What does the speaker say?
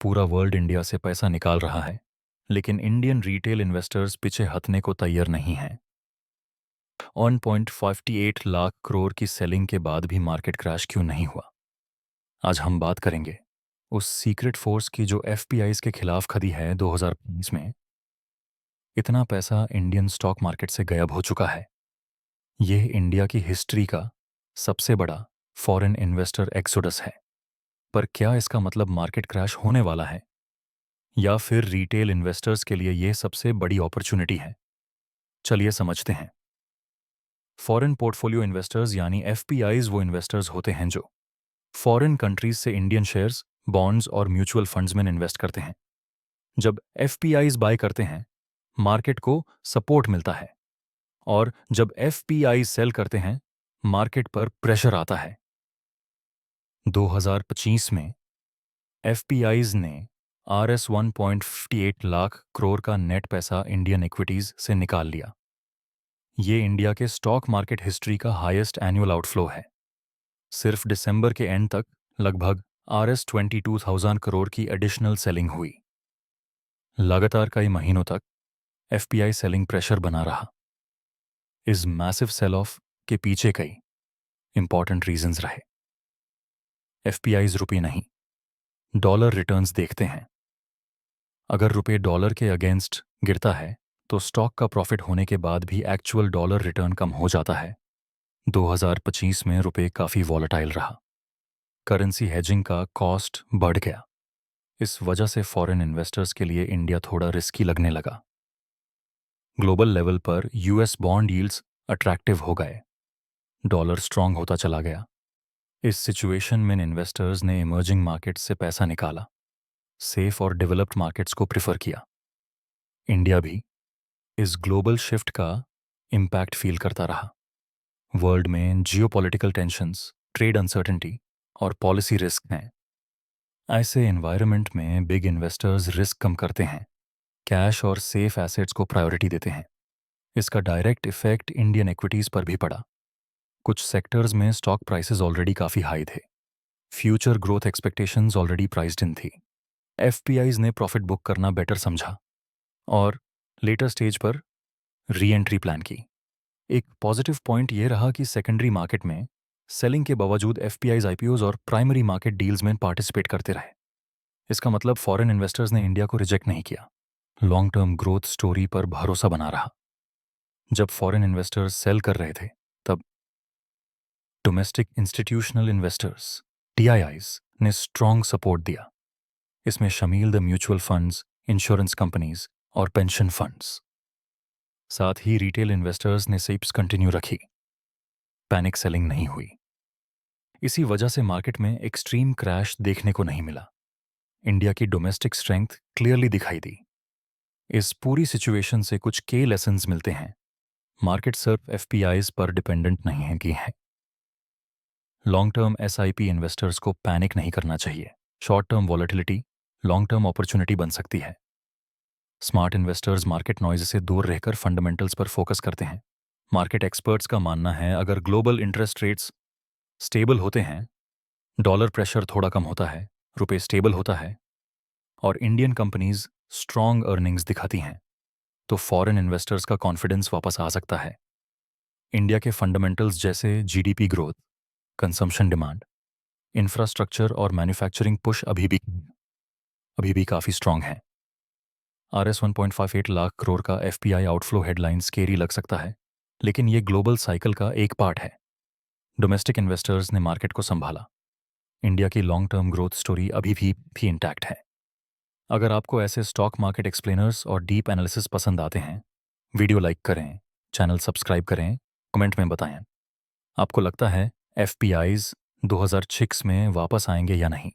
पूरा world India से पैसा निकाल रहा है, लेकिन इंडियन रिटेल इन्वेस्टर्स पीछे हटने को तैयार नहीं हैं। 1.58 लाख करोड़ की सेलिंग के बाद भी मार्केट क्रैश क्यों नहीं हुआ? आज हम बात करेंगे उस सीक्रेट फोर्स की जो एफपीआईज के खिलाफ खड़ी है 2020 में। इतना पैसा इंडियन स्टॉक मार्केट से गायब हो चुका है। यह इंडिया की हिस्ट्री का सबसे बड़ा फॉरेन इन्वेस्टर एक्सोडस है। पर क्या इसका मतलब मार्केट क्रैश होने वाला है, या फिर रिटेल इन्वेस्टर्स के लिए यह सबसे बड़ी अपॉर्चुनिटी है? चलिए समझते हैं। फॉरेन पोर्टफोलियो इन्वेस्टर्स यानी एफपीआईज वो इन्वेस्टर्स होते हैं जो फॉरेन कंट्रीज से इंडियन शेयर्स, बॉन्ड्स और म्यूचुअल फंड्स में इन्वेस्ट करते हैं। जब एफपीआईज बाय करते हैं, मार्केट को सपोर्ट मिलता है, और जब एफपीआई सेल करते हैं, मार्केट पर प्रेशर आता है। 2025 में एफपीआईज ने आरएस 1.58 लाख करोड़ का नेट पैसा इंडियन इक्विटीज से निकाल लिया। ये इंडिया के स्टॉक मार्केट हिस्ट्री का हाईएस्ट एनुअल आउटफ्लो है। सिर्फ दिसंबर के एंड तक लगभग आरएस 22,000 करोड़ की एडिशनल सेलिंग हुई। लगातार कई महीनों तक एफपीआई सेलिंग प्रेशर बना रहा। इस मैसिव सेल ऑफ के पीछे कई इंपॉर्टेंट रीजंस रहे। एफपीआईज रुपये नहीं, डॉलर रिटर्न्स देखते हैं। अगर रुपये डॉलर के अगेंस्ट गिरता है तो स्टॉक का प्रॉफिट होने के बाद भी एक्चुअल डॉलर रिटर्न कम हो जाता है। 2025 में रुपये काफ़ी वॉलेटाइल रहा। करेंसी हेजिंग का कॉस्ट बढ़ गया। इस वजह से फॉरेन इन्वेस्टर्स के लिए इंडिया थोड़ा रिस्की लगने लगा। ग्लोबल लेवल पर यूएस बॉन्ड यील्ड्स अट्रैक्टिव हो गए। डॉलर स्ट्रांग होता चला गया। इस सिचुएशन में इन्वेस्टर्स ने इमर्जिंग मार्केट्स से पैसा निकाला, सेफ और डेवलप्ड मार्केट्स को प्रिफर किया। इंडिया भी इस ग्लोबल शिफ्ट का इम्पैक्ट फील करता रहा। वर्ल्ड में जियोपॉलिटिकल टेंशंस, ट्रेड अनसर्टेनिटी और पॉलिसी रिस्क हैं। ऐसे एनवायरनमेंट में बिग इन्वेस्टर्स रिस्क कम करते हैं, कैश और सेफ एसेट्स को प्रायोरिटी देते हैं। इसका डायरेक्ट इफेक्ट इंडियन इक्विटीज पर भी पड़ा। कुछ सेक्टर्स में स्टॉक प्राइसेस ऑलरेडी काफ़ी हाई थे। Future growth expectations already priced इन थी। एफपीआईज ने प्रॉफिट बुक करना बेटर समझा और लेटर स्टेज पर री एंट्री प्लान की। एक पॉजिटिव पॉइंट यह रहा कि सेकेंडरी मार्केट में सेलिंग के बावजूद एफपीआईज आईपीओज और प्राइमरी मार्केट डील्स में पार्टिसिपेट करते रहे। इसका मतलब फॉरेन इन्वेस्टर्स ने इंडिया को रिजेक्ट नहीं किया, लॉन्ग टर्म ग्रोथ स्टोरी पर भरोसा बना रहा। जब फॉरेन इन्वेस्टर्स सेल कर रहे थे, तब डोमेस्टिक इंस्टीट्यूशनल इन्वेस्टर्स टीआईआईज ने स्ट्रॉन्ग सपोर्ट दिया। इसमें शामिल the mutual funds, insurance companies और पेंशन फंड्स। साथ ही रिटेल इन्वेस्टर्स ने सिप्स कंटिन्यू रखी। पैनिक सेलिंग नहीं हुई। इसी वजह से मार्केट में एक्सट्रीम क्रैश देखने को नहीं मिला। इंडिया की डोमेस्टिक स्ट्रेंथ क्लियरली दिखाई दी। इस पूरी सिचुएशन से कुछ के लेसन्स मिलते हैं। मार्केट सिर्फ एफपीआईज पर डिपेंडेंट नहीं है कि है। लॉन्ग टर्म एसआईपी इन्वेस्टर्स को पैनिक नहीं करना चाहिए। Short term volatility long term opportunity बन सकती है। स्मार्ट इन्वेस्टर्स मार्केट नॉइज से दूर रहकर फंडामेंटल्स पर फोकस करते हैं। मार्केट एक्सपर्ट्स का मानना है अगर ग्लोबल इंटरेस्ट रेट्स स्टेबल होते हैं, डॉलर प्रेशर थोड़ा कम होता है, रुपये स्टेबल होता है और इंडियन कंपनीज स्ट्रॉन्ग अर्निंग्स दिखाती हैं, तो फॉरेन इन्वेस्टर्स का कॉन्फिडेंस वापस आ सकता है। इंडिया के फंडामेंटल्स जैसे GDP growth, consumption demand, infrastructure और मैन्युफैक्चरिंग पुश अभी भी काफ़ी स्ट्रॉन्ग हैं। आरएस 1.58 लाख करोड़ का एफपीआई आउटफ्लो हेडलाइन स्केरी लग सकता है, लेकिन ये ग्लोबल साइकिल का एक पार्ट है। डोमेस्टिक इन्वेस्टर्स ने मार्केट को संभाला। इंडिया की लॉन्ग टर्म ग्रोथ स्टोरी अभी भी इंटैक्ट है। अगर आपको ऐसे स्टॉक मार्केट एक्सप्लेनर्स और डीप एनालिसिस पसंद आते हैं, वीडियो लाइक करें, चैनल सब्सक्राइब करें, कमेंट में बताएं आपको लगता है एफपीआईज 2006 में वापस आएंगे या नहीं।